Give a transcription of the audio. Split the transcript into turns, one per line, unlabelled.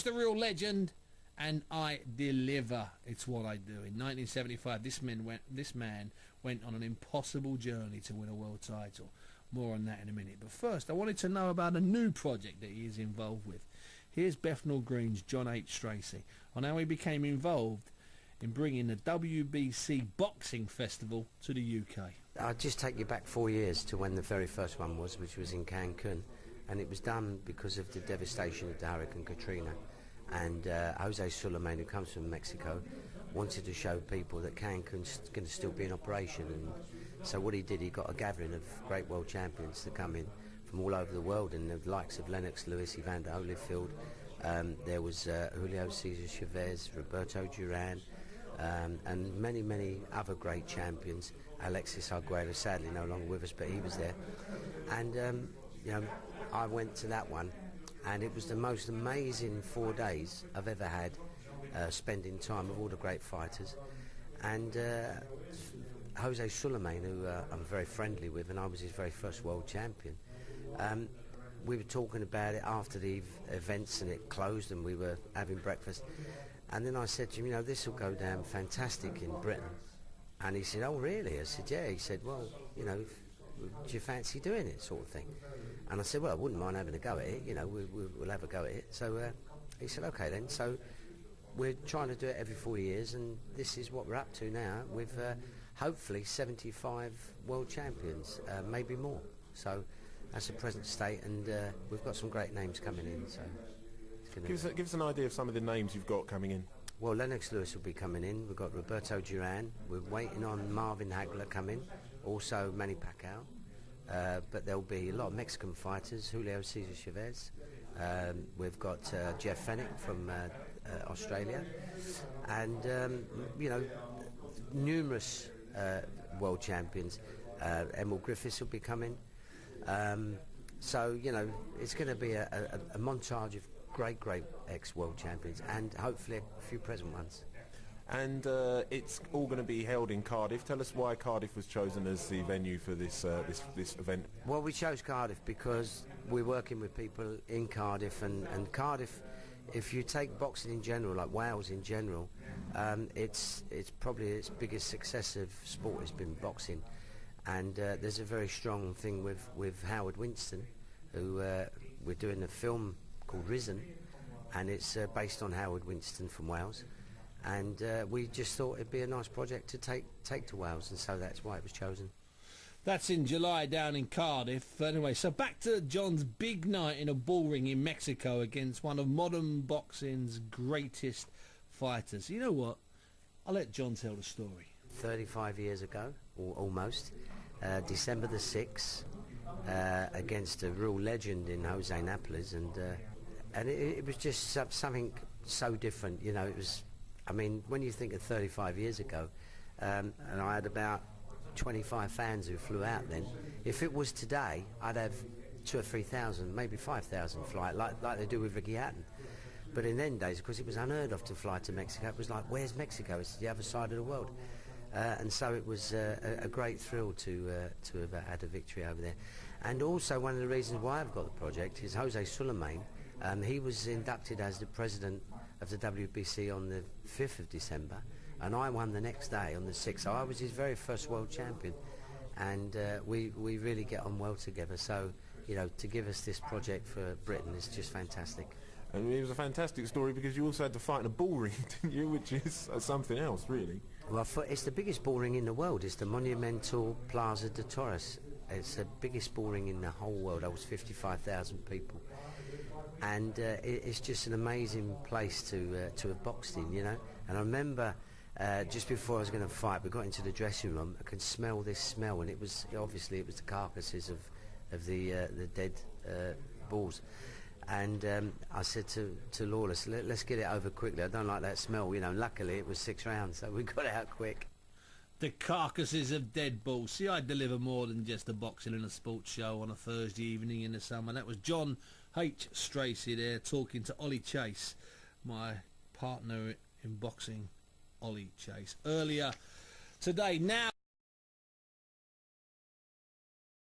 the real legend, and I deliver. It's what I do. In 1975, this man went on an impossible journey to win a world title. More on that in a minute. But first, I wanted to know about a new project that he is involved with. Here's Bethnal Green's John H. Stracey on how he became involved in bringing the WBC Boxing Festival to the UK.
I'll just take you back 4 years to when the very first one was, which was in Cancun. And it was done because of the devastation of the Hurricane Katrina. And Jose Sulaiman, who comes from Mexico, wanted to show people that Cancun's going to still be in operation. And so what he did, he got a gathering of great world champions to come in from all over the world, and the likes of Lennox Lewis, Evander Holyfield. There was Julio Cesar Chavez, Roberto Duran, and many, many other great champions. Alexis Arguello, sadly no longer with us, but he was there. And I went to that one, and it was the most amazing 4 days I've ever had, spending time with all the great fighters. And Jose Sulaiman, who I'm very friendly with, and I was his very first world champion. We were talking about it after the events, and it closed, and we were having breakfast. And then I said to him, this will go down fantastic in Britain. And he said, oh, really? I said, yeah. He said, well, do you fancy doing it, sort of thing? And I said, well, I wouldn't mind having a go at it. We'll have a go at it. So he said, okay then. So we're trying to do it every 4 years, and this is what we're up to now with hopefully 75 world champions, maybe more. So that's the present state, and we've got some great names coming in. So
give us an idea of some of the names you've got coming in.
Well, Lennox Lewis will be coming in. We've got Roberto Duran. We're waiting on Marvin Hagler coming. Also Manny Pacquiao. But there'll be a lot of Mexican fighters. Julio Cesar Chavez. We've got Jeff Fennick from Australia. And, numerous world champions. Emil Griffiths will be coming. So, it's going to be a montage of great ex-world champions, and hopefully a few present ones.
And it's all going to be held in Cardiff. Tell us why Cardiff was chosen as the venue for this event.
Well, we chose Cardiff because we're working with people in Cardiff, and Cardiff, if you take boxing in general, like Wales in general, it's probably its biggest successive sport has been boxing. And there's a very strong thing with Howard Winston, who we're doing a film called Risen, and it's based on Howard Winston from Wales, and we just thought it'd be a nice project to take to Wales, and so that's why it was chosen.
That's in July down in Cardiff. Anyway, so back to John's big night in a bull ring in Mexico against one of modern boxing's greatest fighters. You know what? I'll let John tell the story.
35 years ago, or almost, December the 6th, against a real legend in Jose Napoles, and it was just something so different. It was, when you think of 35 years ago, and I had about 25 fans who flew out then. If it was today, I'd have 2,000 or 3,000, maybe 5,000 fly, like they do with Ricky Hatton. But in then days, because it was unheard of to fly to Mexico, it was like, where's Mexico? It's the other side of the world. And so it was a great thrill to have had a victory over there. And also one of the reasons why I've got the project is Jose Sulaiman. He was inducted as the president of the WBC on the 5th of December, and I won the next day on the 6th. So I was his very first world champion, and we really get on well together. So, to give us this project for Britain is just fantastic.
And it was a fantastic story because you also had to fight in a bull ring, didn't you? Which is something else, really.
Well, it's the biggest bull ring in the world. It's the Monumental Plaza de Toros. It's the biggest bull ring in the whole world. There was 55,000 people. And it's just an amazing place to have boxed in, And I remember just before I was going to fight, we got into the dressing room. I could smell this smell, and it was the carcasses of the dead bulls. And I said to Lawless, let's get it over quickly. I don't like that smell, Luckily, it was 6 rounds, so we got it out quick.
The carcasses of dead bulls. See, I deliver more than just a boxing and a sports show on a Thursday evening in the summer. That was John H. Stracey there talking to Ollie Chase, my partner in boxing, Ollie Chase, earlier today. Now